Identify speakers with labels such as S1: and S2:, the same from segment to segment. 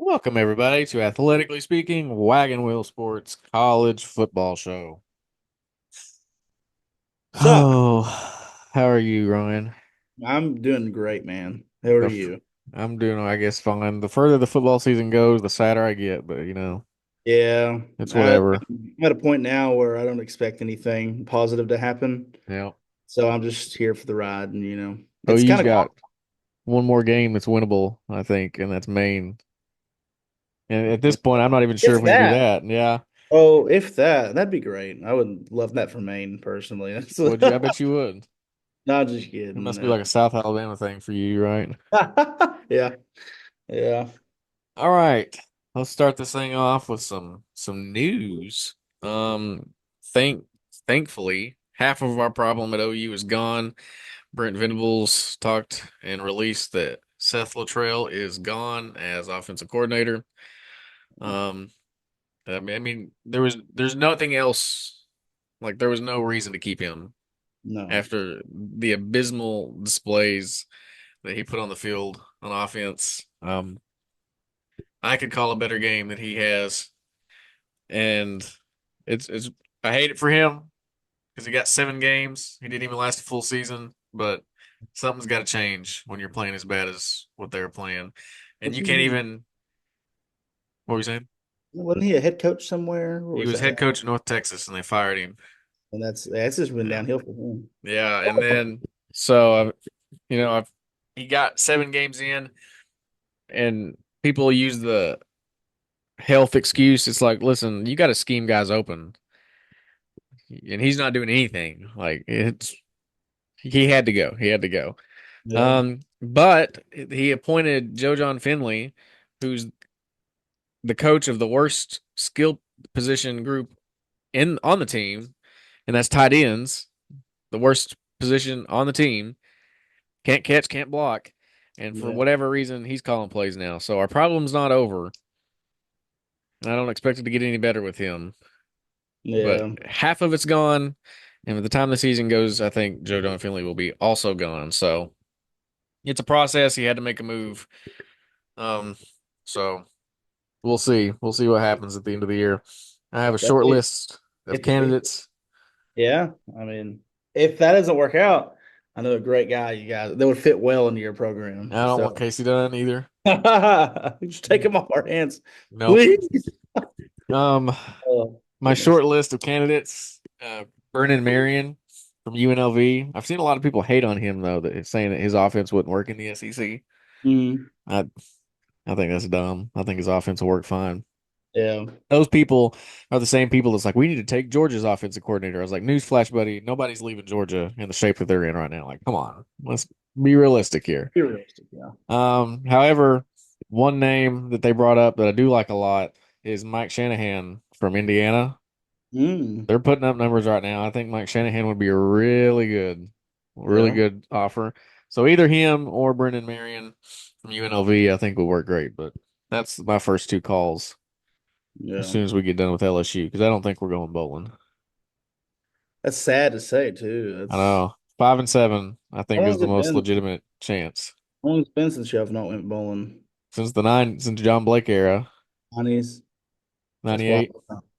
S1: Welcome, everybody, to Athletically Speaking, Wagon Wheel Sports College Football Show.
S2: Sup?
S1: Oh, how are you, Ryan?
S2: I'm doing great, man. How are
S1: The f-
S2: you?
S1: I'm doing, I guess, fine. The further the football season goes, the sadder I get, but
S2: Yeah,
S1: it's
S2: I,
S1: whatever.
S2: I'm at a point now where I don't expect anything positive to happen.
S1: Yeah.
S2: So I'm just here for the ride, and it's
S1: OU's
S2: kind of
S1: got one more game that's winnable, I think, and that's Maine. And at this point, I'm not even sure if
S2: if
S1: we can do
S2: that.
S1: that. Yeah.
S2: Oh, if that'd be great. I would love that for Maine personally. That's
S1: Would you? I bet you would.
S2: not just
S1: It
S2: kidding.
S1: must be like a South Alabama thing for you, right?
S2: Yeah, yeah.
S1: All right. Let's start this thing off with some news. Um, thank thankfully, half of our problem at OU is gone. Brent Venables talked and released that Seth Luttrell is gone as offensive coordinator. Um, I mean, there's nothing else. Like there was no reason to keep him
S2: No.
S1: after the abysmal displays that he put on the field on offense. I could call a better game than he has. And it's I hate it for him because he got 7 games. He didn't even last a full season, but something's got to change when you're playing as bad as what they're playing, and
S2: Was
S1: you can't
S2: he
S1: even. What were you saying?
S2: wasn't he a head coach somewhere? Where
S1: He
S2: was
S1: was
S2: that
S1: head
S2: at?
S1: coach of North Texas, and they fired him.
S2: And that's just been
S1: Yeah,
S2: downhill for him.
S1: yeah, and then so I've he got 7 games in, and people use the health excuse. It's like, listen, you got to scheme guys open, and he's not doing anything. Like it's he had to go. He had to go.
S2: Yeah.
S1: But he appointed Joe John Finley, who's the coach of the worst skill position group in on the team, and that's tight ends, the worst position on the team. Can't catch, can't block, and for
S2: Yeah.
S1: whatever reason, he's calling plays now. So our problem's not over, and I don't expect it to get any better with him. But
S2: Yeah.
S1: half of it's gone, and by the time the season goes, I think Joe John Finley will be also gone. So it's a process. He had to make a move. Um, so we'll see. We'll see what happens at the end of the year. I have a
S2: That'd
S1: short
S2: be
S1: list of
S2: if
S1: candidates.
S2: yeah, I mean, if that doesn't work out, I know a great guy you guys that would fit well into your program.
S1: I don't want
S2: So
S1: Casey Dunn either.
S2: just take him off our hands,
S1: Nope.
S2: please.
S1: Um,
S2: Oh
S1: my
S2: goodness.
S1: short list of candidates: Brennan Marion from UNLV. I've seen a lot of people hate on him though, that saying that his offense wouldn't work in the SEC.
S2: Mm,
S1: I I think that's dumb. I think his offense will work fine.
S2: yeah.
S1: Those people are the same people that's like, we need to take Georgia's offensive coordinator. I was like, newsflash, buddy, nobody's leaving Georgia in the shape that they're in right now. Like, come on, let's be realistic here.
S2: Be realistic, yeah.
S1: However, one name that they brought up that I do like a lot is Mike Shanahan from Indiana.
S2: Mm,
S1: They're putting up numbers right now. I think Mike Shanahan would be a really
S2: yeah.
S1: good offer. So either him or Brendan Marion from UNLV, I think would work great. But that's my first two calls as
S2: Yeah.
S1: soon as we get done with LSU because I don't think we're going bowling.
S2: That's sad to say too.
S1: I
S2: That's
S1: know 5-7, I
S2: how
S1: think
S2: long
S1: is
S2: has
S1: the
S2: it
S1: most
S2: been?
S1: legitimate chance
S2: How long has it been since you have not went bowling?
S1: since John Blake era,
S2: 90s. That's wild.
S1: 98.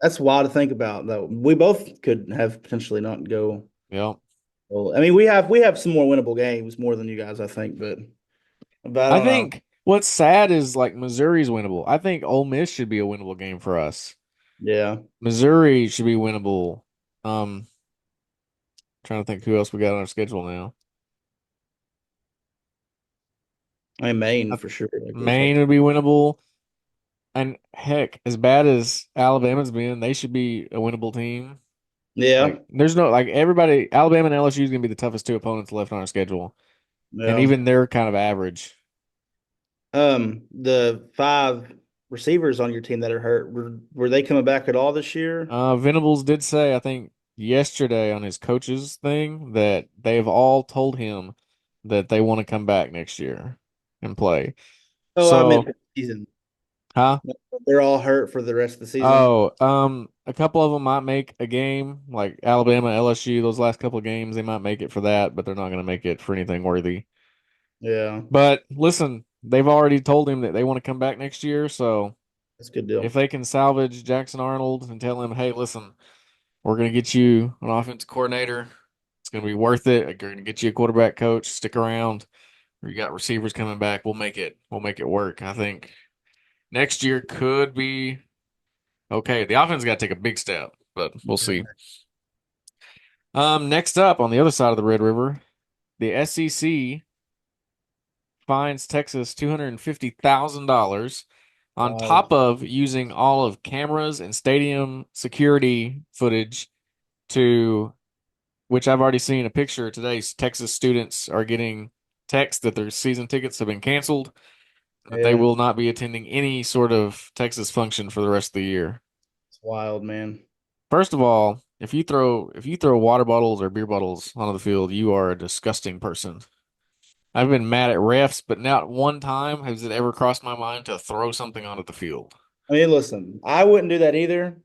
S2: That's wild to think about, though. We both could have potentially not go.
S1: Yep.
S2: Well, I mean, we have some more winnable games, more than you guys, I think, but I
S1: I
S2: don't know.
S1: think what's sad is like Missouri's winnable. I think Ole Miss should be a winnable game for us.
S2: Yeah,
S1: Missouri should be winnable. Um, Trying to think who else we got on our schedule now.
S2: I mean Maine
S1: Uh,
S2: for sure. Like it's like
S1: Maine would be winnable. And heck, as bad as Alabama's been, they should be a winnable team.
S2: yeah,
S1: Like, there's no like everybody. Alabama and LSU is gonna be the toughest two opponents left on our schedule, and
S2: yeah.
S1: even they're kind of average.
S2: The five receivers on your team that are hurt were they coming back at all this year?
S1: Venables did say, I think yesterday on his coaches thing, that they've all told him that they want to come back next year and play.
S2: Oh, I meant
S1: So,
S2: for the season.
S1: huh?
S2: They're all hurt for the rest of the season.
S1: Oh, a couple of them might make a game, like Alabama, LSU. Those last couple of games, they might make it for that, but they're not going to make it for anything worthy.
S2: Yeah,
S1: But listen, they've already told him that they want to come back next year. So
S2: That's a good
S1: if
S2: deal.
S1: they can salvage Jackson Arnold and tell him, hey, listen, we're going to get you an offensive coordinator. It's going to be worth it. We're going to get you a quarterback coach. Stick around. You got receivers coming back. We'll make it. We'll make it work. I think next year could be okay. The offense got to take a big step, but we'll
S2: Yeah.
S1: see. Next up on the other side of the Red River, the SEC fines Texas $250,000 on
S2: Wild.
S1: top of using all of cameras and stadium security footage to which I've already seen a picture today. Texas students are getting text that their season tickets have been canceled, that they
S2: Yeah.
S1: will not be attending any sort of Texas function for the rest of the year.
S2: It's wild, man.
S1: First of all, if you throw water bottles or beer bottles onto the field, you are a disgusting person. I've been mad at refs, but not one time has it ever crossed my mind to throw something onto the field.
S2: I mean, listen, I wouldn't do that either.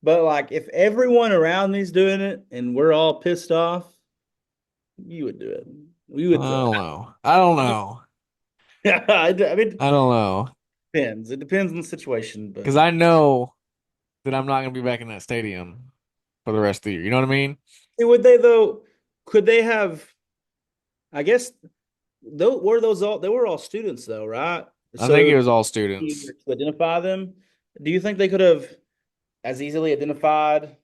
S2: But like if everyone around me's doing it and we're all pissed off, you would do it. We
S1: I
S2: would throw
S1: don't know. I don't know.
S2: it. I mean,
S1: I don't know.
S2: it depends. It depends on the situation, but
S1: Because I know that I'm not going to be back in that stadium for the rest of the year. You know what I mean?
S2: would they though? Could they have? I guess those were those all they were all students though, right?
S1: I think it
S2: So
S1: was all
S2: easier
S1: students.
S2: to identify them. Do you think they could have as easily identified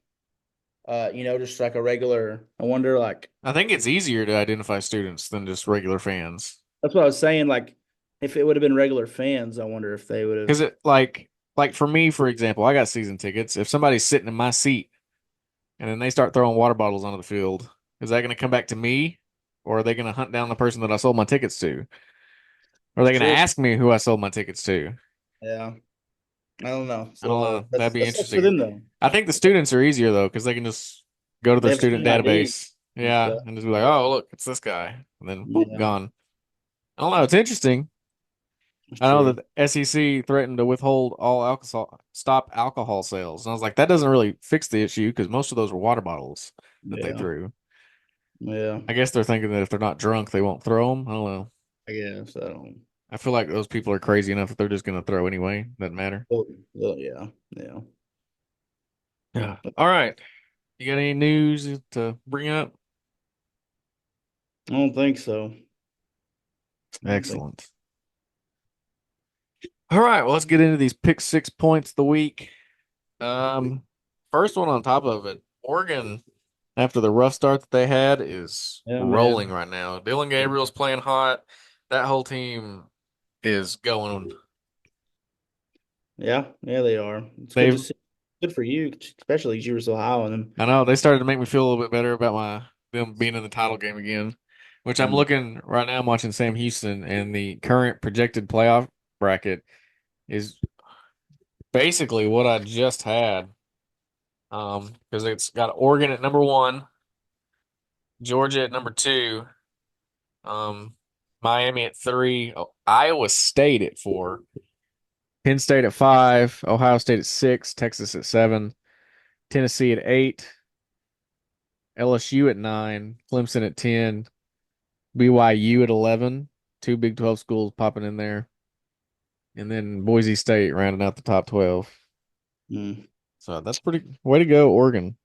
S2: just like a regular, I wonder like
S1: I think it's easier to identify students than just regular fans.
S2: that's what I was saying, like if it would have been regular fans, I wonder if they would
S1: Because
S2: have
S1: it like for me, for example, I got season tickets. If somebody's sitting in my seat and then they start throwing water bottles onto the field, is that going to come back to me, or are they going to hunt down the person that I sold my tickets to? Or are
S2: it's
S1: they going to
S2: true.
S1: ask me who I sold my tickets to?
S2: Yeah. I don't know.
S1: I don't
S2: So
S1: know. That'd be
S2: that sucks for
S1: interesting.
S2: them though.
S1: I think the students are easier though, because they can just go to
S2: They
S1: their
S2: have
S1: student
S2: student ID
S1: database,
S2: and
S1: yeah,
S2: stuff.
S1: and just be like, oh, look, it's this guy, and then whoop,
S2: Yeah,
S1: gone. I don't know. It's interesting.
S2: it's
S1: I know
S2: true.
S1: that the SEC threatened to withhold all alcohol, stop alcohol sales, and I was like, that doesn't really fix the issue because most of those were water bottles that they
S2: Yeah.
S1: threw.
S2: Yeah.
S1: I guess they're thinking that if they're not drunk, they won't throw them. I don't know.
S2: I guess I don't.
S1: I feel like those people are crazy enough that they're just going to throw anyway. Doesn't matter.
S2: Yeah. Yeah.
S1: Yeah. All right. You got any news to bring up?
S2: I don't think so. I don't think.
S1: Excellent. All right. Well, let's get into these pick six points of the week. Um, First one on top of it, Oregon, after the rough start that they had, is
S2: Yeah,
S1: rolling
S2: man.
S1: right now. Dylan Gabriel's playing hot. That whole team is going.
S2: Yeah, yeah, they are. It's good to
S1: They've,
S2: see. Good for you, especially because you were so high on them.
S1: I know they started to make me feel a little bit better about them being in the title game again, which I'm
S2: Mm.
S1: looking right now. I'm watching Sam Houston, and the current projected playoff bracket is basically what I just had. Because it's got Oregon at number one, Georgia at number two, um, Miami at three, Iowa State at four, Penn State at five, Ohio State at six, Texas at seven, Tennessee at eight, LSU at nine, Clemson at 10, BYU at 11, two Big 12 schools popping in there, and then Boise State rounding out the top 12.
S2: Mm.
S1: So that's pretty way to go, Oregon.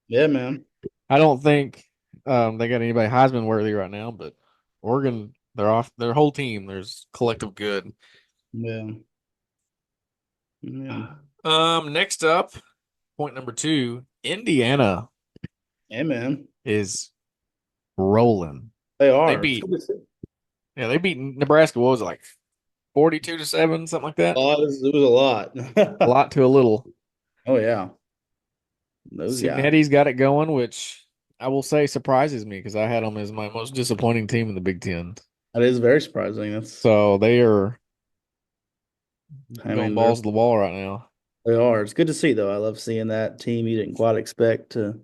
S2: Yeah, man.
S1: I don't think they got anybody Heisman worthy right now, but Oregon, they're off their whole team. There's collective good.
S2: Yeah, man.
S1: Next up, point number two, Indiana
S2: Yeah, man.
S1: is rolling.
S2: They
S1: They
S2: are. It's
S1: beat
S2: good to see.
S1: yeah, they beat Nebraska. What was it like 42-7, something like that?
S2: It was a lot.
S1: A lot to a little.
S2: Oh yeah, those guys.
S1: Cincinnati's got it going, which I will say surprises me because I had them as my most disappointing team in the Big Ten.
S2: That is very surprising.
S1: So they are
S2: I
S1: going
S2: mean,
S1: balls to the wall right now.
S2: they are. It's good to see though. I love seeing that team you didn't quite expect to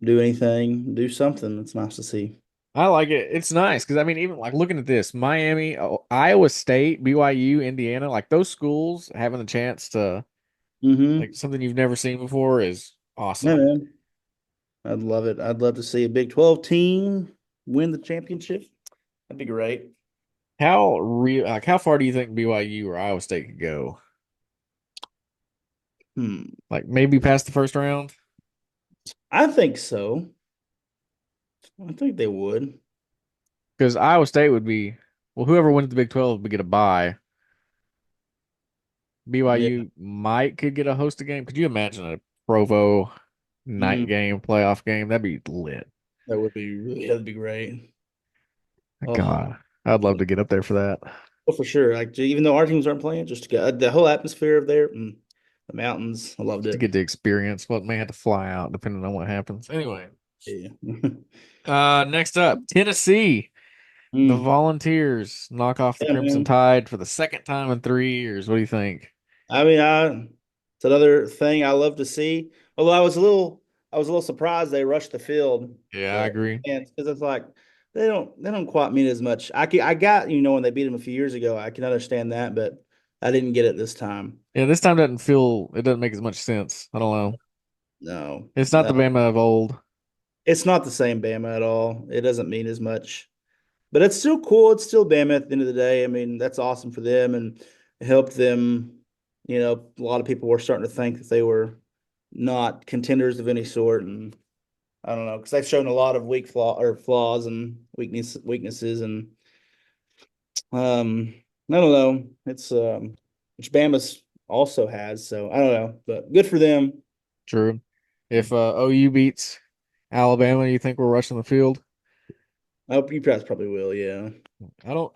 S2: do anything, do something. It's nice to see.
S1: I like it. It's nice because I mean, even like looking at this, Miami, Iowa State, BYU, Indiana, like those schools having the chance to like
S2: Mm-hmm.
S1: something you've never seen before is
S2: Yeah,
S1: awesome.
S2: man. I'd love it. I'd love to see a Big 12 team win the championship. That'd be great.
S1: how far do you think BYU or Iowa State could go?
S2: Hmm.
S1: Like maybe past the first round?
S2: I think so. I think they would.
S1: Because Iowa State would be, well, whoever wins the Big 12 would get a bye.
S2: Yeah.
S1: BYU might could get a host a game. Could you imagine a Provo
S2: Mm,
S1: night game, playoff game? That'd be lit.
S2: that would be really, that'd be great. Oh,
S1: God, I'd love to get up there for that.
S2: oh, for sure. Like even though our teams aren't playing, just to get the whole atmosphere of there, the mountains. I loved
S1: Just to
S2: it.
S1: get the experience, but may have to fly out depending on what happens. Anyway,
S2: Yeah.
S1: next up, Tennessee. The
S2: Mm.
S1: Volunteers knock off the
S2: Yeah,
S1: Crimson
S2: man.
S1: Tide for the second time in 3 years. What do you think?
S2: I mean, it's another thing I love to see. Although I was a little surprised they rushed the field,
S1: Yeah, I
S2: the
S1: agree.
S2: fans, because it's like they don't quite mean as much. I got when they beat them a few years ago, I can understand that, but I didn't get it this time.
S1: Yeah, this time it doesn't make as much sense. I don't know.
S2: No,
S1: It's not the Bama of old.
S2: it's not the same Bama at all. It doesn't mean as much, but it's still cool. It's still Bama at the end of the day. I mean, that's awesome for them and it helped them. A lot of people were starting to think that they were not contenders of any sort, and I don't know because they've shown a lot of flaws and weaknesses, and um, I don't know. It's which Bama's also has, so I don't know, but good for them.
S1: True. If OU beats Alabama, you think we're rushing the field?
S2: I hope you guys probably will. Yeah,
S1: I don't.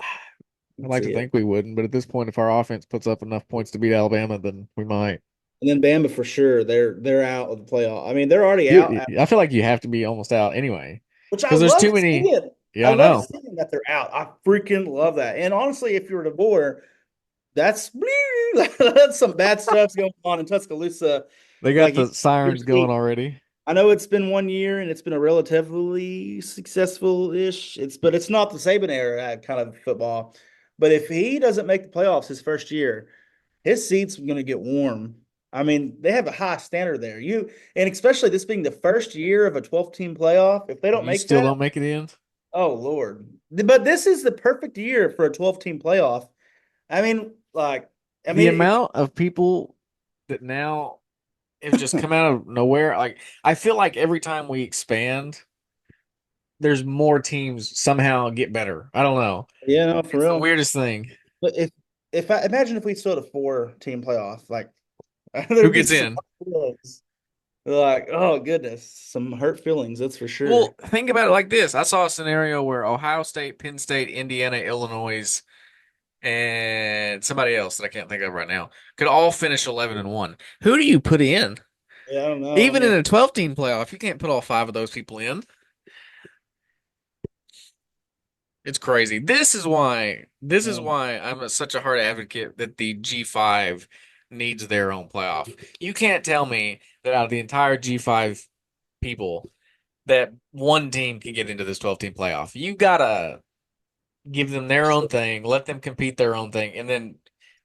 S1: I'd
S2: let's
S1: like to
S2: see it.
S1: think we wouldn't, but at this point, if our offense puts up enough points to beat Alabama, then we might.
S2: And then Bama for sure. They're out of the playoff. I mean, they're already out.
S1: I feel like you have to be almost out anyway,
S2: Which I
S1: because there's too
S2: love
S1: many.
S2: seeing. I
S1: Yeah, I
S2: love
S1: know.
S2: seeing that they're out. I freaking love that. And honestly, if you're a DeBoer, that's that's some bad stuff's going on in Tuscaloosa.
S1: They got
S2: Like
S1: the
S2: you're
S1: sirens going
S2: seeing,
S1: already.
S2: I know it's been 1 year and it's been a relatively successful-ish. But it's not the Saban era kind of football. But if he doesn't make the playoffs his first year, his seat's going to get warm. I mean, they have a high standard there. And especially this being the first year of a 12 team playoff, if they
S1: And
S2: don't
S1: you
S2: make
S1: still
S2: that,
S1: don't make it in.
S2: oh Lord. But this is the perfect year for a 12 team playoff. I mean, like, I
S1: The
S2: mean,
S1: amount of people that now have just come out of nowhere. Like I feel like every time we expand, there's more teams somehow get better. I don't know.
S2: yeah, no, for
S1: It's the
S2: real.
S1: weirdest thing.
S2: But if I imagine if we still had a 4 team playoff, like
S1: Who
S2: there'd be
S1: gets
S2: some
S1: in?
S2: feelings. Like, oh goodness, some hurt feelings, that's for sure.
S1: Well, think about it like this. I saw a scenario where Ohio State, Penn State, Indiana, Illinois, and somebody else that I can't think of right now could all finish 11-1. Who do you put in?
S2: Yeah, I don't know. I
S1: Even in
S2: mean,
S1: a 12 team playoff, you can't put all five of those people in. It's crazy. This is
S2: um,
S1: why such a hard advocate that the G5 needs their own playoff. You can't tell me that out of the entire G5 people that one team can get into this 12 team playoff. You gotta give them their own thing, let them compete their own thing, and then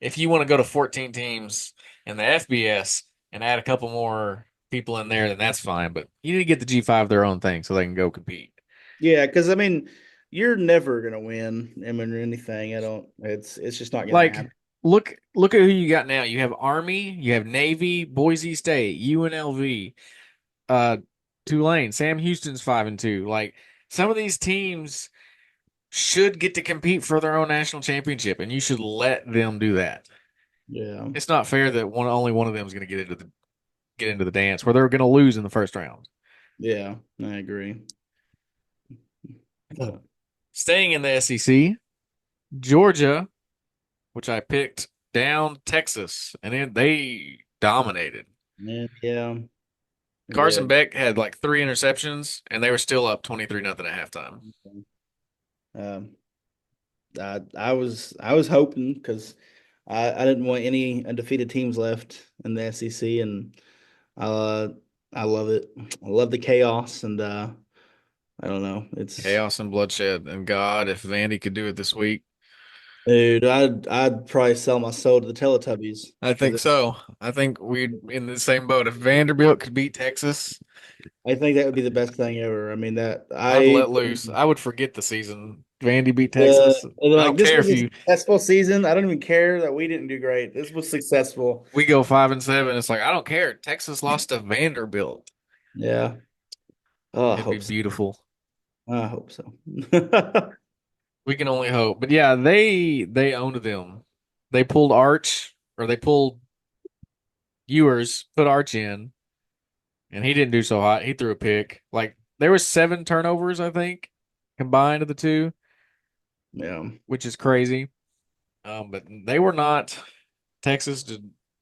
S1: if you want to go to 14 teams in the FBS and add a couple more people in there, then that's fine. But you need to get the G5 their own thing so they can go compete.
S2: yeah, because I mean, you're never gonna win. I mean, or anything. I don't. It's just not gonna
S1: Like
S2: happen.
S1: look at who you got now. You have Army, you have Navy, Boise State, UNLV, uh Tulane, Sam Houston's 5-2. Like some of these teams should get to compete for their own national championship, and you should let them do that.
S2: Yeah,
S1: It's not fair that only one of them is going to get into the dance where they're going to lose in the first round.
S2: yeah, I agree.
S1: Yeah. Staying in the SEC, Georgia, which I picked down Texas, and they dominated.
S2: Man, yeah, I
S1: Carson
S2: did.
S1: Beck had like 3 interceptions, and they were still up 23 nothing at halftime.
S2: Um, I was hoping because I didn't want any undefeated teams left in the SEC, and uh, I love it. I love the chaos, and I don't know. It's
S1: Chaos and bloodshed. And God, if Vandy could do it this week,
S2: dude. I'd probably sell my soul to the Teletubbies
S1: I think
S2: because
S1: so. I think we'd in the same boat. If Vanderbilt could beat Texas,
S2: I think that would be the best thing ever. I mean that
S1: I'd
S2: I
S1: let loose. I would forget the season. Vandy beat
S2: Yeah,
S1: Texas.
S2: and
S1: I
S2: like
S1: don't
S2: this
S1: care
S2: was
S1: if
S2: a
S1: you
S2: successful season. I don't even care that we didn't do great. This was successful.
S1: we go 5-7. It's like I don't care. Texas lost to Vanderbilt.
S2: Yeah. Oh, I
S1: It'd be
S2: hope so.
S1: beautiful.
S2: I hope so.
S1: We can only hope. But yeah, they owned them. They pulled Arch or they pulled Ewers, put Arch in, and he didn't do so hot. He threw a pick. Like there was 7 turnovers, I think, combined of the two,
S2: Yeah,
S1: which is crazy. But they were not Texas.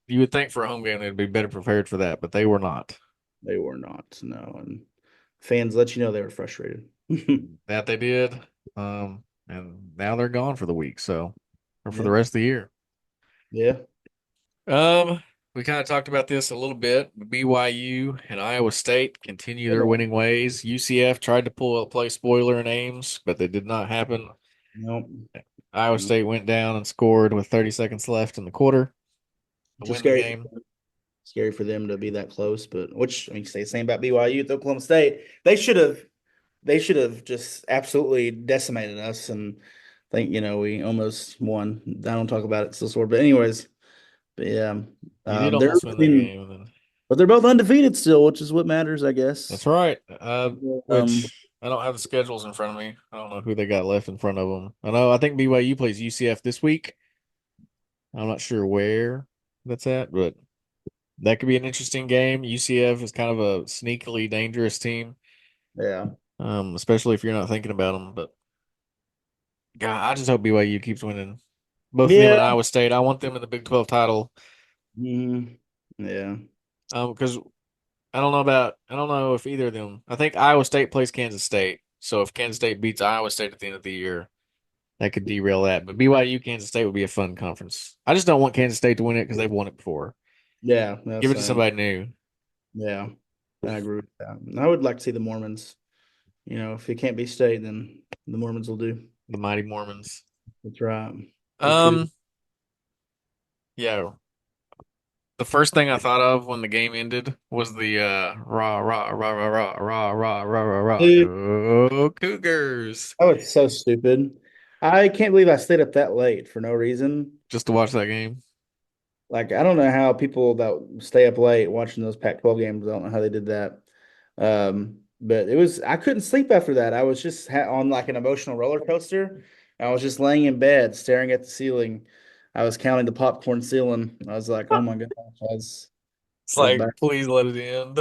S1: You would think for a home game they'd be better prepared for that, but they were not.
S2: they were not. No, and fans let you know they were frustrated.
S1: That they did. And now they're gone for the week, so or for the
S2: Yeah,
S1: rest of the year.
S2: yeah,
S1: Um, we kind of talked about this a little bit. BYU and Iowa State continue their winning ways. UCF tried to pull a play spoiler in Ames, but that did not happen.
S2: no,
S1: Iowa
S2: no.
S1: State went down and scored with 30 seconds left in the quarter to
S2: Just
S1: win the
S2: scary,
S1: game.
S2: scary for them to be that close. But which I mean, say the same about BYU at Oklahoma State. They should have just absolutely decimated us, and I think we almost won. I don't talk about it so sore, but anyways, but yeah,
S1: You did
S2: they're
S1: almost win that game, and then
S2: but they're both undefeated still, which is what matters, I
S1: that's
S2: guess.
S1: right.
S2: Um,
S1: Which I don't have the schedules in front of me. I don't know who they got left in front of them. I think BYU plays UCF this week. I'm not sure where that's at, but that could be an interesting game. UCF is kind of a sneakily dangerous team,
S2: yeah,
S1: especially if you're not thinking about them. But God, I just hope BYU keeps winning. Both them
S2: yeah,
S1: and Iowa State. I want them in the Big 12 title.
S2: mhm, yeah,
S1: Because I don't know if either of them. I think Iowa State plays Kansas State. So if Kansas State beats Iowa State at the end of the year, that could derail that. But BYU Kansas State would be a fun conference. I just don't want Kansas State to win it because they've won it before.
S2: yeah. No,
S1: Give it to
S2: same.
S1: somebody new.
S2: Yeah, I agree with that. I would like to see the Mormons. If it can't be state, then the Mormons will do.
S1: The Mighty Mormons.
S2: That's right. Be true.
S1: Um, yeah. The first thing I thought of when the game ended was the rah rah rah rah rah rah rah rah rah rah
S2: Dude,
S1: go Cougars.
S2: that was so stupid. I can't believe I stayed up that late for no reason.
S1: Just to watch that game.
S2: Like, I don't know how people that stay up late watching those Pac-12 games, I don't know how they did that. But I couldn't sleep after that. I was just on like an emotional roller coaster. I was just laying in bed, staring at the ceiling. I was counting the popcorn ceiling. I was like, oh my gosh,
S1: It's
S2: I was
S1: like,
S2: back.
S1: please let it end.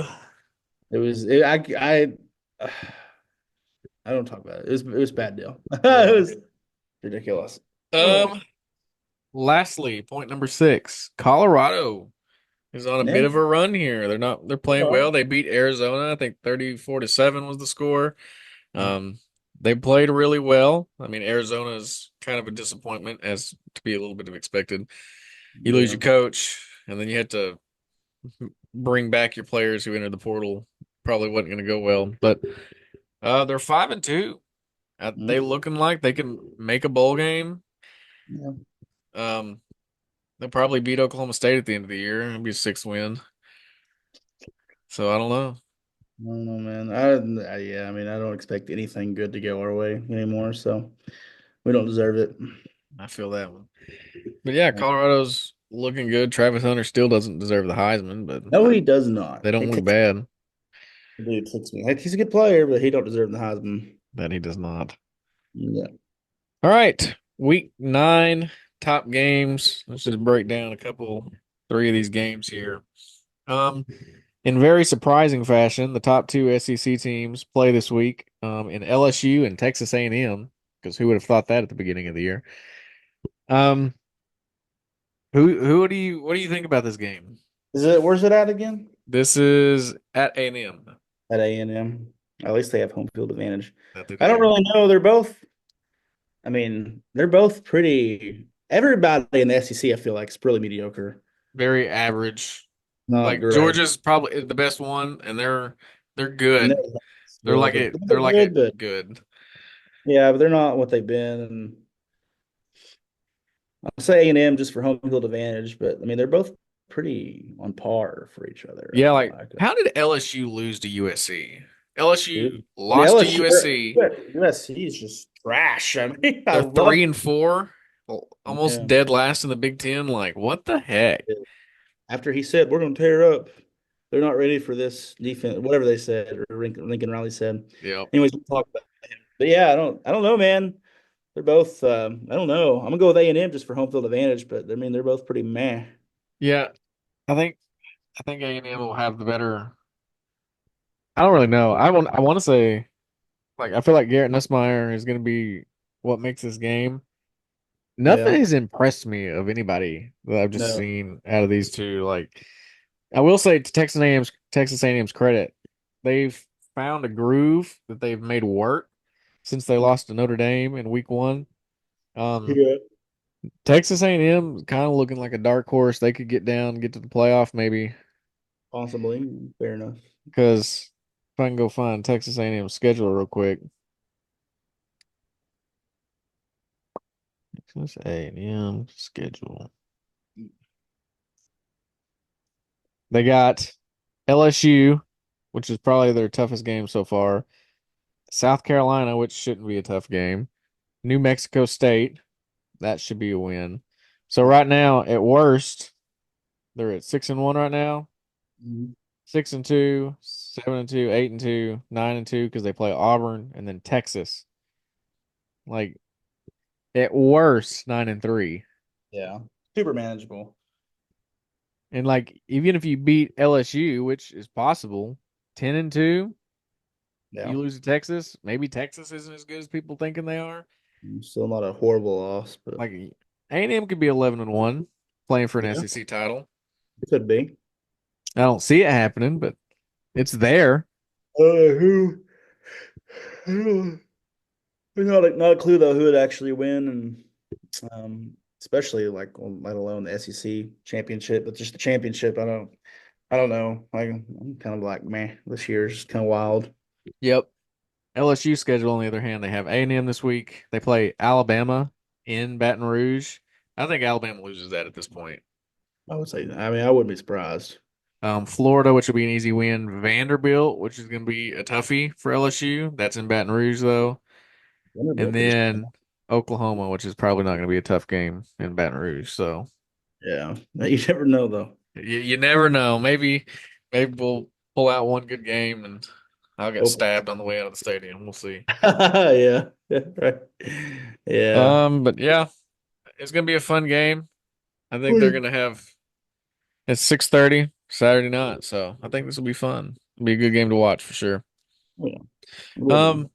S2: It was, it, I don't talk about it. It was a bad deal. It
S1: Yeah.
S2: was ridiculous. Oh,
S1: Um, Lastly, point number 6. Colorado is on a
S2: yeah.
S1: bit of a run here. They're
S2: They
S1: playing
S2: are.
S1: well. They beat Arizona. I think 34-7 was the score. They played really well. I mean, Arizona is kind of a disappointment as to be a little bit of expected. You lose
S2: Yeah.
S1: your coach, and then you had to bring back your players who entered the portal. Probably wasn't going to go well, but they're 5-2. They
S2: Mm,
S1: looking like they can make a bowl game.
S2: yeah.
S1: Um, they'll probably beat Oklahoma State at the end of the year. It'll be a 6th win. So I don't know.
S2: I don't know, man. Yeah, I mean, I don't expect anything good to go our way anymore, so we don't deserve it.
S1: I feel that one. But yeah, Colorado's looking good. Travis Hunter still doesn't deserve the Heisman, but
S2: No, he does not.
S1: they don't
S2: He
S1: look
S2: takes
S1: bad.
S2: Dude takes me. Like, he's a good player, but he don't deserve the Heisman.
S1: That he does not.
S2: Yeah.
S1: All right. Week 9 top games. Let's just break down three of these games here. Um, in very surprising fashion, the top two SEC teams play this week in LSU and Texas A&M, because who would have thought that at the beginning of the year? Um, who what do you think about this game?
S2: Where's it at again?
S1: This is at A&M
S2: At A&M. At least they have home field advantage.
S1: that they
S2: I don't
S1: do.
S2: really know. They're both pretty. Everybody in the SEC, I feel like, is pretty mediocre.
S1: Very average.
S2: Not
S1: Like
S2: great.
S1: Georgia's probably the best one, and they're
S2: And
S1: good.
S2: they're
S1: They're like
S2: good,
S1: it
S2: but
S1: good.
S2: yeah, but they're not what they've been. And I'll say A&M just for home field advantage, but I mean they're both pretty on par for each other. I
S1: Yeah,
S2: feel
S1: like
S2: like.
S1: how did LSU lose to USC? LSU
S2: The
S1: lost to
S2: LSU
S1: USC.
S2: USC is just trash. I mean, I
S1: They're
S2: love
S1: 3-4, almost
S2: yeah.
S1: dead last in the Big Ten. Like, what the heck?
S2: After he said we're going to tear up, they're not ready for this defense. Whatever they said, or Lincoln Riley said.
S1: Yep.
S2: Anyways, we'll talk about him. But yeah, I don't know, man. They're both. I don't know. I'm gonna go with A&M just for home field advantage, but I mean they're both pretty meh.
S1: Yeah, I think I think A&M will have the better. I don't really know. I want to say like I feel like Garrett Nussmeier is going to be what makes this game. Nothing
S2: Yeah.
S1: has impressed me of anybody that I've just
S2: No.
S1: seen out of these two. Like I will say to Texas A&M's credit, they've found a groove that they've made work since they lost to Notre Dame in week one. Um,
S2: Yeah.
S1: Texas A&M kind of looking like a dark horse. They could get down, get to the playoff maybe.
S2: Possibly. Fair enough.
S1: Because if I can go find Texas A&M's schedule real quick, Texas A&M schedule. They got LSU, which is probably their toughest game so far. South Carolina, which shouldn't be a tough game. New Mexico State, that should be a win. So right now, at worst, they're at 6-1 right now.
S2: Mhm.
S1: 6-2, 7-2, 8-2, 9-2 because they play Auburn and then Texas. Like at worst, 9-3.
S2: Yeah. Super manageable.
S1: And like even if you beat LSU, which is possible, 10-2,
S2: Yeah.
S1: you lose to Texas. Maybe Texas isn't as good as people thinking they are.
S2: Still not a horrible loss, but
S1: Like A&M could be 11-1, playing for an
S2: yeah,
S1: SEC title.
S2: it could be.
S1: I don't see it happening, but it's there.
S2: Who? Not a clue though who would actually win, and especially like let alone the SEC championship, but just the championship. I don't know. I'm kind of like meh. This year's kind of wild.
S1: Yep. LSU schedule, on the other hand, they have A&M this week. They play Alabama in Baton Rouge. I think Alabama loses that at this point.
S2: I would say. I mean, I wouldn't be surprised.
S1: Florida, which will be an easy win. Vanderbilt, which is going to be a toughie for LSU. That's in Baton Rouge, though. And
S2: Vanderbilt could.
S1: then Oklahoma, which is probably not going to be a tough game in Baton Rouge. So
S2: Yeah, you never know though.
S1: you never know. Maybe we'll pull out one good game and I'll get
S2: Open.
S1: stabbed on the way out of the stadium. We'll see.
S2: Yeah, yeah, right. Yeah.
S1: But yeah, it's going to be a fun game. I think they're
S2: Oh,
S1: going to have it's 6:30 Saturday night, so I think this will be fun. It'll be a good game to watch for sure.
S2: yeah, it will be.
S1: Um,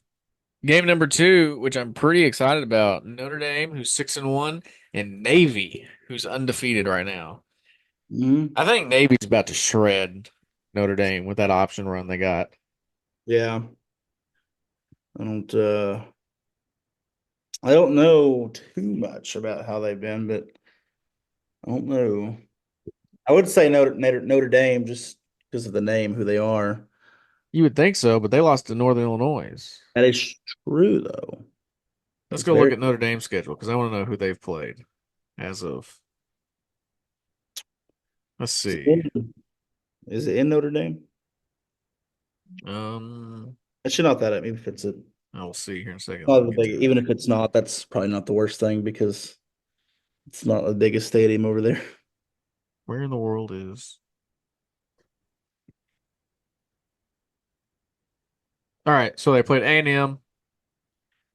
S1: Game number two, which I'm pretty excited about, Notre Dame, who's 6-1, and Navy, who's undefeated right now.
S2: Mhm.
S1: I think Navy's about to shred Notre Dame with that option run they got.
S2: Yeah, I don't know too much about how they've been, but I don't know. I would say Notre Dame just because of the name, who they are.
S1: You would think so, but they lost to Northern Illinois.
S2: That is true, though.
S1: Let's
S2: That's
S1: go look
S2: very.
S1: at Notre Dame's schedule because I want to know who they've played as of. Let's
S2: Is it
S1: see.
S2: is it in Notre Dame?
S1: Um,
S2: I should not that up. Maybe if it's
S1: I will see here in a second. Let
S2: not
S1: me
S2: the
S1: get
S2: big.
S1: to it.
S2: Even if it's not, that's probably not the worst thing because it's not the biggest stadium over there.
S1: Where in the world is? All right, so they played A&M,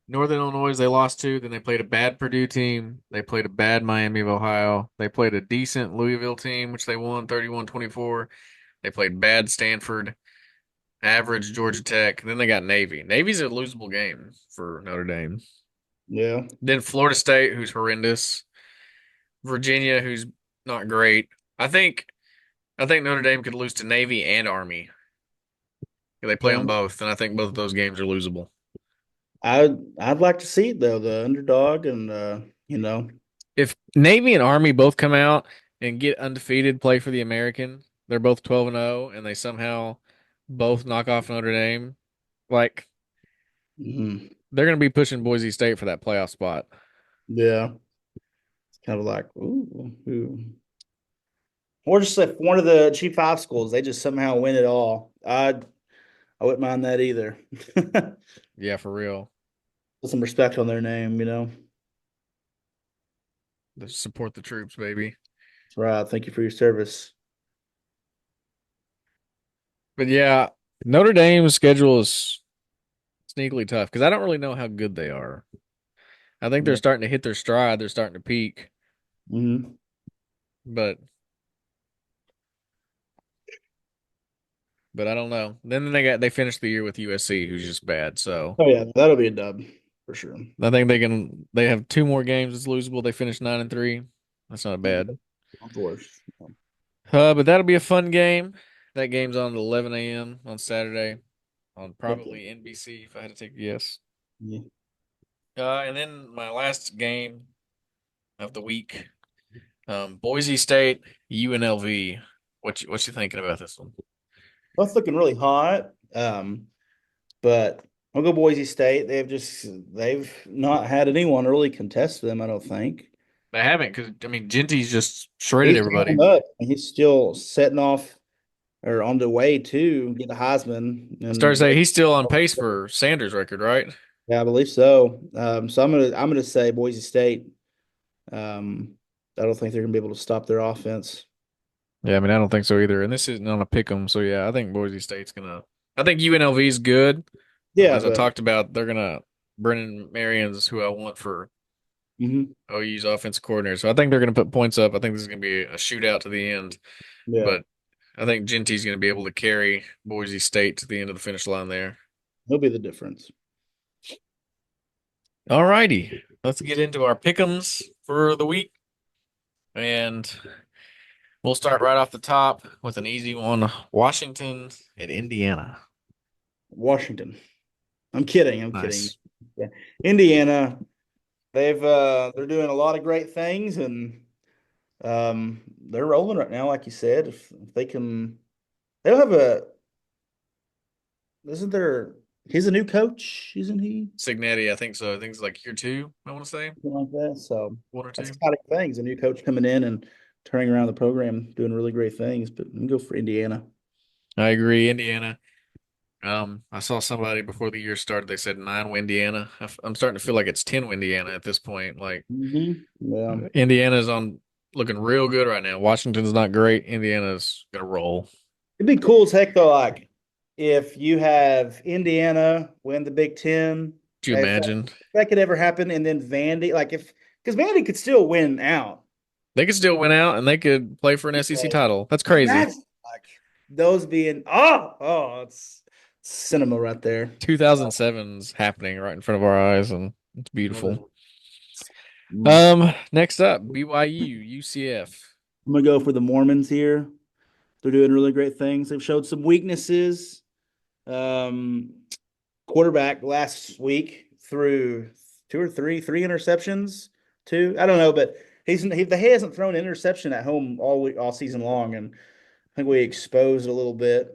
S1: Northern Illinois, they lost to. Then they played a bad Purdue team. They played a bad Miami of Ohio. They played a decent Louisville team, which they won 31-24. They played bad Stanford, average Georgia Tech. Then they got Navy. Navy's a losable game for Notre Dame.
S2: Yeah.
S1: Then Florida State, who's horrendous. Virginia, who's not great. I think I think Notre Dame could lose to Navy and Army. They play
S2: Yeah.
S1: on both, and I think both of those games are losable.
S2: I'd like to see it though, the underdog and
S1: If Navy and Army both come out and get undefeated, play for the American, they're both 12-0, and they somehow both knock off Notre Dame, like
S2: mhm.
S1: they're going to be pushing Boise State for that playoff spot.
S2: Yeah. It's kind of like ooh. Or just if one of the G5 schools, they just somehow win it all. I wouldn't mind that either.
S1: Yeah, for real.
S2: Put some respect on their name, you know.
S1: Support the troops, baby.
S2: That's right. Thank you for your service.
S1: But yeah, Notre Dame's schedule is sneakily tough because I don't really know how good they are. I think they're
S2: Yeah.
S1: starting to hit their stride. They're starting to peak,
S2: Hmm.
S1: but I don't know. Then they finished the year with USC, who's just bad. So
S2: Oh yeah, that'll be a dub for sure.
S1: I think they have two more games that's losable. They finished 9-3. That's not
S2: Yeah,
S1: bad.
S2: not the worst.
S1: But that'll be a fun game. That game's on at 11 a.m. on Saturday on
S2: Heck yeah.
S1: probably NBC if I had to take a guess.
S2: Yeah.
S1: And then my last game of the week, Boise State, UNLV. What you thinking about this one?
S2: Both looking really hot. But I'll go Boise State. They've not had anyone really contest them, I don't think.
S1: They haven't because I mean Genty's just shredded
S2: He's tearing
S1: everybody.
S2: them up, and he's still setting off or on the way to get the Heisman.
S1: I started to
S2: And
S1: say he's still on pace for Sanders' record, right?
S2: yeah, I believe so. So I'm gonna say Boise State. Um, I don't think they're gonna be able to stop their offense.
S1: Yeah, I mean I don't think so either. And this isn't on a pick 'em, so yeah, I think Boise State's gonna. I think UNLV's good.
S2: Yeah,
S1: As I
S2: but
S1: talked about, they're gonna. Brennan Marion's who I want for
S2: mhm,
S1: OU's offensive coordinator, so I think they're gonna put points up. I think this is gonna be a shootout to the end,
S2: yeah,
S1: but I think Genty's gonna be able to carry Boise State to the end of the finish line there.
S2: he'll be the difference.
S1: All righty, let's get into our pick'ems for the week, and we'll start right off the top with an easy one: Washington at Indiana.
S2: Washington. I'm kidding. I'm kidding.
S1: Nice.
S2: Yeah. Indiana. They're doing a lot of great things and they're rolling right now, like you said. If they can, they'll have a. Isn't there? He's a new coach, isn't he?
S1: Signetti, I think so. I think it's like year two, I want to say.
S2: Something like that. So
S1: One or
S2: that's
S1: two.
S2: exciting things. A new coach coming in and turning around the program, doing really great things. But I'm go for Indiana.
S1: I agree. Indiana. I saw somebody before the year started. They said 9 Indiana. I'm starting to feel like it's 10 Indiana at this point. Like
S2: Yeah,
S1: Indiana's on looking real good right now. Washington's not great. Indiana's gonna roll.
S2: it'd be cool as heck though. Like if you have Indiana win the Big Ten,
S1: Do you
S2: if
S1: imagine?
S2: that could ever happen, and then Vandy, like if because Vandy could still win out.
S1: They could still win out and they could play for an SEC
S2: Like,
S1: title. That's crazy.
S2: imagine like those being it's cinema right there. So
S1: 2007's happening right in front of our eyes and it's
S2: love it.
S1: beautiful.
S2: Mm.
S1: Next up, BYU, UCF.
S2: I'm gonna go for the Mormons here. They're doing really great things. They've showed some weaknesses. Um, Quarterback last week threw three interceptions. Two, I don't know, but he hasn't thrown an interception at home all season long, and I think we exposed a little bit.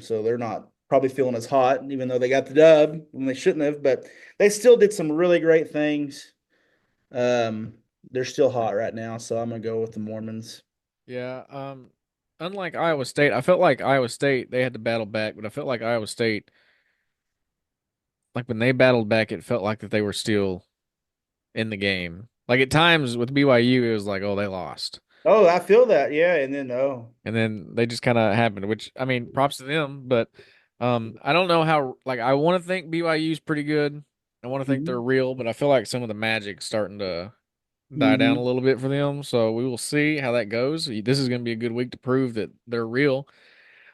S2: So they're not probably feeling as hot, even though they got the dub when they shouldn't have. But they still did some really great things. Um, they're still hot right now, so I'm gonna go with the Mormons.
S1: Yeah, unlike Iowa State, I felt like Iowa State they had to battle back, but I felt like Iowa State, like when they battled back, it felt like that they were still in the game. Like at times with BYU, it was like, oh, they lost.
S2: Oh, I feel that, yeah. And then
S1: And then they just kind of happened, which I mean, props to them, but I don't know how like I want to think BYU's pretty good. I want to think they're
S2: mhm,
S1: real, but I feel like some of the magic's starting to die down a
S2: mhm.
S1: little bit for them. So we will see how that goes. This is going to be a good week to prove that they're real.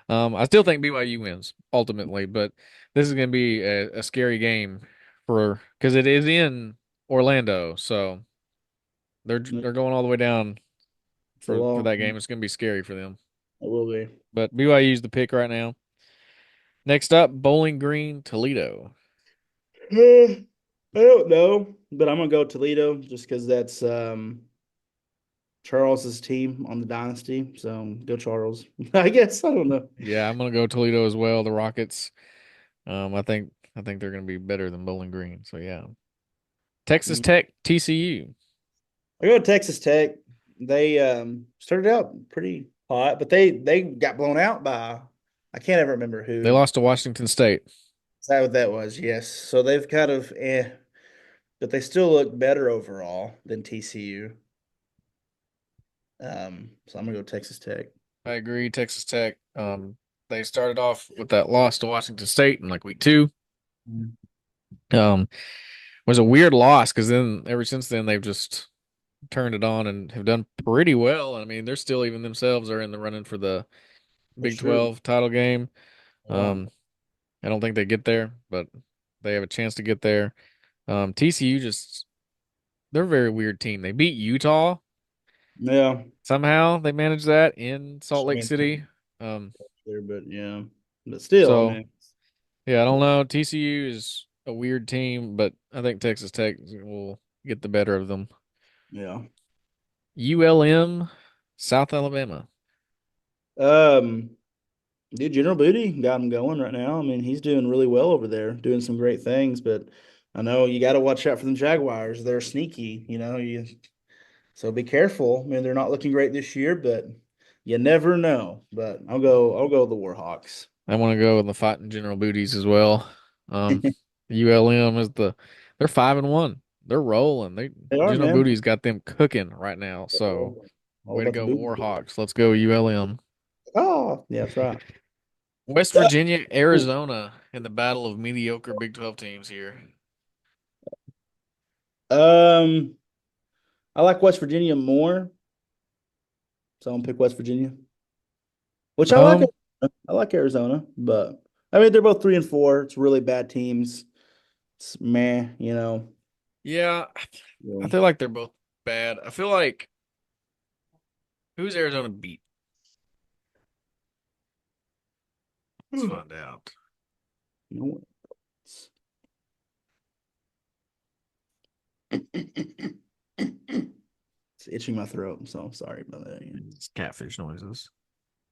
S1: I still think BYU wins ultimately, but this is going to be a scary game for because it is in Orlando, so they're going all the way down
S2: It's a
S1: for
S2: long.
S1: that game. It's going to be scary for them.
S2: It will be.
S1: But BYU's the pick right now. Next up, Bowling Green, Toledo.
S2: I don't know, but I'm gonna go Toledo just because that's Charles's team on the dynasty. So go Charles. I guess I don't know.
S1: Yeah, I'm going to go Toledo as well. The Rockets. I think they're going to be better than Bowling Green. So yeah, Texas Tech, TCU.
S2: I go Texas Tech. They started out pretty hot, but they got blown out by I can't ever remember
S1: They
S2: who.
S1: lost to Washington State.
S2: Is that what that was? Yes. So they've kind of but they still look better overall than TCU. So I'm gonna go Texas Tech.
S1: I agree. Texas Tech. They started off with that loss to Washington State in like week two.
S2: Mm.
S1: Um, was a weird loss because then ever since then they've just turned it on and have done pretty well. I mean, they're still even themselves are in the running for the
S2: That's
S1: Big
S2: true.
S1: 12 title game.
S2: Yeah.
S1: Um, I don't think they get there, but they have a chance to get there. TCU just they're a very weird team. They beat Utah
S2: Yeah.
S1: somehow. They managed that in Salt
S2: I
S1: Lake
S2: mean,
S1: City. Um,
S2: there, but yeah, but still, I
S1: so
S2: mean,
S1: yeah, I don't know. TCU is a weird team, but I think Texas Tech will get the better of them.
S2: yeah.
S1: ULM, South Alabama.
S2: Um, Dude, General Booty got him going right now. I mean, he's doing really well over there, doing some great things. But I know you got to watch out for them Jaguars. They're sneaky, so be careful. I mean, they're not looking great this year, but you never know. But I'll go with the Warhawks.
S1: I want to go with the fighting General Booties as well. Um, ULM is they're 5-1. They're rolling.
S2: They are,
S1: General
S2: man.
S1: Booty's got them cooking right now. So
S2: All
S1: way to
S2: about the
S1: go,
S2: booty.
S1: Warhawks. Let's go, ULM.
S2: Oh, yeah, that's right.
S1: West Virginia, Arizona in the battle of mediocre Big 12 teams here.
S2: Um, I like West Virginia more, so I'm gonna pick West Virginia. Which I like.
S1: Um,
S2: I like Arizona, but I mean they're both 3-4. It's really bad teams. It's meh.
S1: yeah, I
S2: Yeah.
S1: feel like they're both bad. I feel like who's Arizona beat? Let's
S2: Hmm.
S1: find out.
S2: You know what? It's itching my throat, so I'm sorry about that.
S1: It's catfish noises.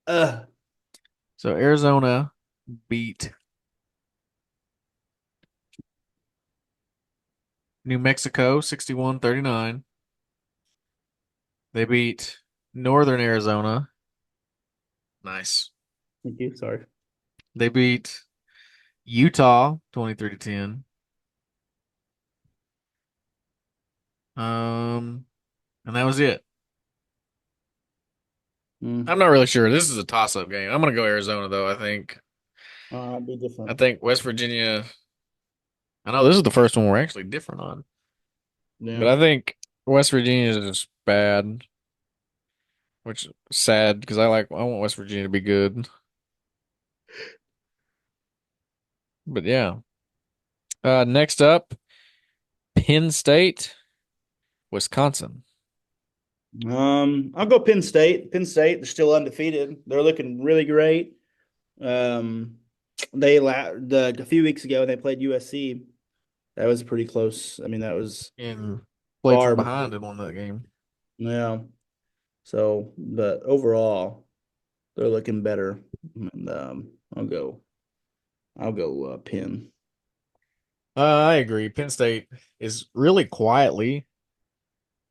S2: Uh,
S1: So Arizona beat New Mexico 61-39. They beat Northern Arizona. Nice.
S2: thank you. Sorry.
S1: They beat Utah 23-10. Um, and that was it.
S2: Mm.
S1: I'm not really sure. This is a toss-up game. I'm gonna go Arizona though, I think.
S2: Be
S1: I
S2: different.
S1: think West Virginia. I know this is the first one we're actually different on. But
S2: Yeah.
S1: I think West Virginia is just bad, which is sad because I want West Virginia to be good. But yeah. Next up, Penn State, Wisconsin.
S2: I'll go Penn State. Penn State, they're still undefeated. They're looking really great. Um, a few weeks ago they played USC. That was pretty close. I mean, that was
S1: And played
S2: far.
S1: from behind and won that game.
S2: Yeah. So, but overall, they're looking better. And I'll go Penn.
S1: I agree. Penn State is really quietly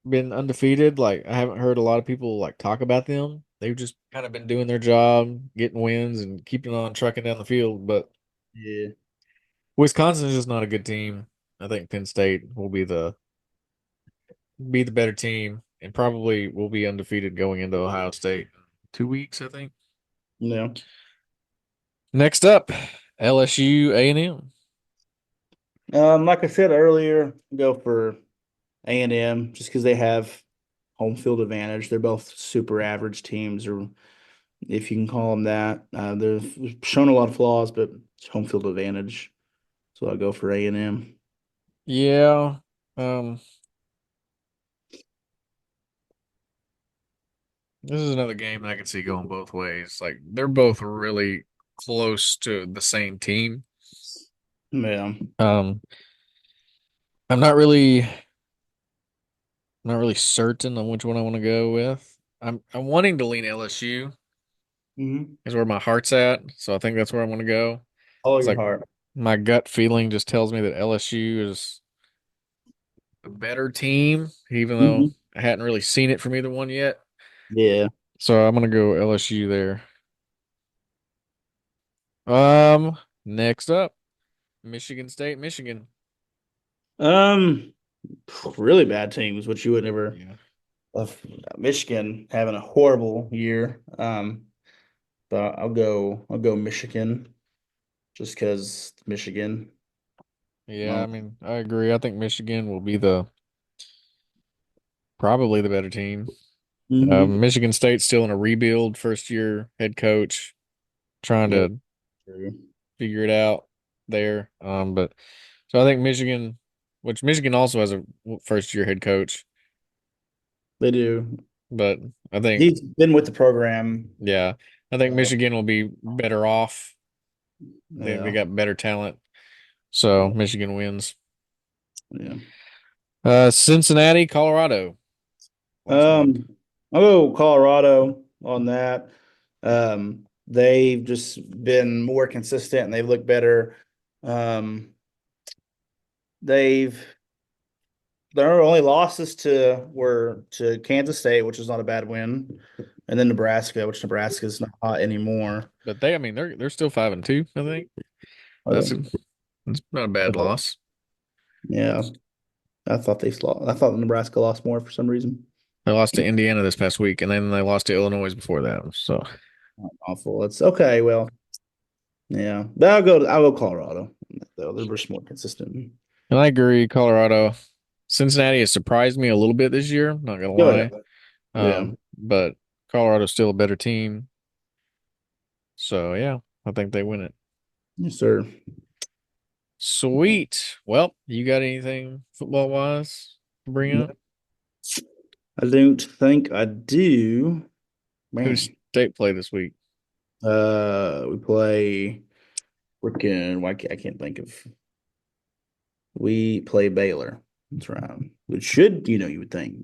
S1: been undefeated. Like I haven't heard a lot of people like talk about them. They've just kind of been doing their job, getting wins and keeping on trucking down the field. But
S2: Yeah.
S1: Wisconsin is just not a good team. I think Penn State will be the better team and probably will be undefeated going into Ohio State. 2 weeks, I think.
S2: Yeah.
S1: Next up, LSU A&M.
S2: Like I said earlier, go for A&M just because they have home field advantage. They're both super average teams, or if you can call them that. They've shown a lot of flaws, but it's home field advantage. So I'll go for A&M.
S1: Yeah. Um, this is another game that I can see going both ways. Like they're both really close to the same team.
S2: Yeah.
S1: Um, I'm not really certain on which one I want to go with. I'm wanting to lean LSU
S2: Hmm.
S1: is where my heart's at, so I think that's where I want to go.
S2: Follow
S1: It's
S2: your
S1: like
S2: heart.
S1: my gut feeling just tells me that LSU is a better team, even though
S2: Hmm.
S1: I hadn't really seen it from either one yet.
S2: Yeah.
S1: So I'm gonna go LSU there. Next up, Michigan State, Michigan.
S2: really bad teams, which you would never.
S1: Yeah.
S2: Of Michigan having a horrible year. But I'll go Michigan just because Michigan.
S1: Yeah, I
S2: Um,
S1: mean, I agree. I think Michigan will be the probably the better team.
S2: mhm.
S1: Michigan State's still in a rebuild, first year head coach, trying
S2: Yeah,
S1: to
S2: true.
S1: figure it out there. But so I think Michigan, which Michigan also has a first year head coach,
S2: They do.
S1: but I think,
S2: He's been with the program.
S1: yeah, I think
S2: Uh,
S1: Michigan will be better off. They
S2: yeah,
S1: got better talent, so Michigan wins.
S2: yeah.
S1: Cincinnati, Colorado, last one.
S2: Um, I'll go Colorado on that. They've just been more consistent and they've looked better. Um, they've Their only losses were to Kansas State, which is not a bad win, and then Nebraska, which Nebraska's not hot anymore.
S1: But I mean, they're still 5-2. I think
S2: Are
S1: that's
S2: they?
S1: a, that's not a bad loss.
S2: Yeah, I thought they lost. I thought Nebraska lost more for some reason.
S1: They lost to Indiana this past week, and then they lost to Illinois before that. So,
S2: Awful. It's okay. Well, yeah, but I'll go Colorado. Though they're just more consistent.
S1: and I agree, Colorado, Cincinnati has surprised me a little bit this year. Not gonna
S2: Oh yeah,
S1: lie,
S2: yeah,
S1: but Colorado's still a better team. So yeah, I think they win it.
S2: yes, sir.
S1: Sweet. Well, you got anything football wise to bring up?
S2: I don't think I do.
S1: Who does
S2: Man,
S1: State play this week?
S2: we play freaking. Why I can't think of. We play Baylor. That's right. Which should, you would think,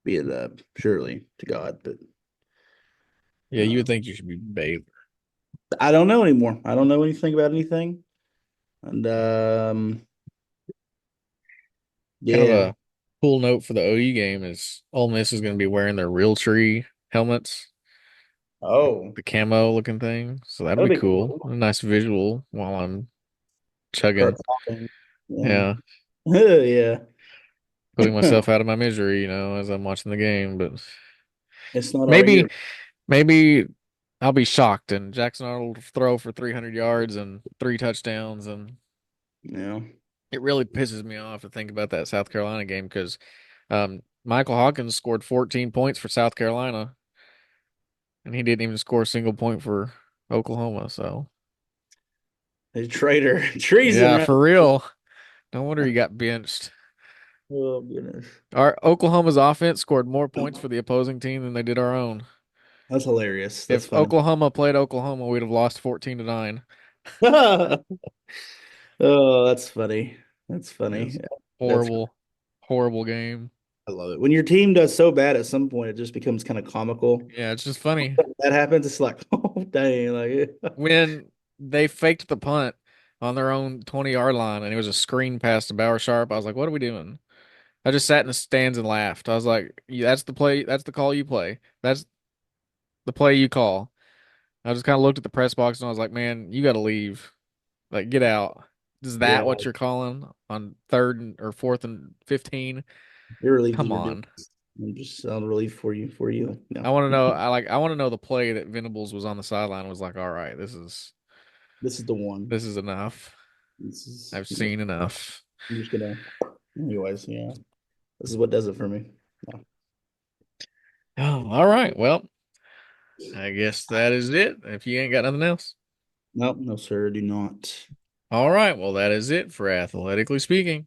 S2: be it surely to God, but
S1: Yeah, you
S2: uh,
S1: would think you should be Baylor.
S2: I don't know anymore. I don't know anything about anything, and
S1: Kind of
S2: yeah.
S1: a cool note for the OU game is Ole Miss is going to be wearing their real tree helmets,
S2: Oh,
S1: the camo looking thing. So that'll
S2: that'll
S1: be
S2: be
S1: cool.
S2: cool.
S1: A nice visual while I'm
S2: Start
S1: chugging.
S2: talking. Yeah,
S1: Yeah,
S2: yeah.
S1: putting myself out of my misery, as I'm watching the game. But
S2: It's not our
S1: maybe,
S2: year.
S1: maybe I'll be shocked and Jackson Arnold will throw for 300 yards and three touchdowns. And
S2: Yeah,
S1: it really pisses me off to think about that South Carolina game because Michael Hawkins scored 14 points for South Carolina and he didn't even score a single point for Oklahoma. So,
S2: a traitor, treason,
S1: yeah,
S2: right?
S1: for real. No wonder he got benched.
S2: Oh goodness,
S1: Our Oklahoma's offense scored more points for the opposing team than they did our own.
S2: that's hilarious. That's
S1: If
S2: funny.
S1: Oklahoma played Oklahoma, we'd have lost 14-9.
S2: Oh, that's funny. That's funny.
S1: Yes.
S2: That's
S1: Horrible, horrible game.
S2: I love it. When your team does so bad at some point, it just becomes kind of comical.
S1: Yeah, it's just funny.
S2: That happens, it's like, oh dang, like
S1: When they faked the punt on their own 20-yard line and it was a screen pass to Bauer Sharp, I was like, what are we doing? I just sat in the stands and laughed. I was like, yeah, that's the play, that's the call you play. That's the play you call. I just kind of looked at the press box and I was like, man, you got to leave. Like, get out. Is that
S2: yeah,
S1: what you're calling on or fourth and 15?
S2: you're relieved is
S1: Come on.
S2: ridiculous. I'm just on relief for you. No,
S1: I want to know the play that Venables was on the sideline and was like, all right,
S2: this is the one.
S1: this is enough.
S2: This is
S1: I've seen enough.
S2: I'm just gonna anyways, yeah. This is what does it for me. No,
S1: Oh, all right. Well, I guess that is it. If you ain't got nothing else.
S2: no, no, sir, do not.
S1: All right. Well, that is it for Athletically Speaking.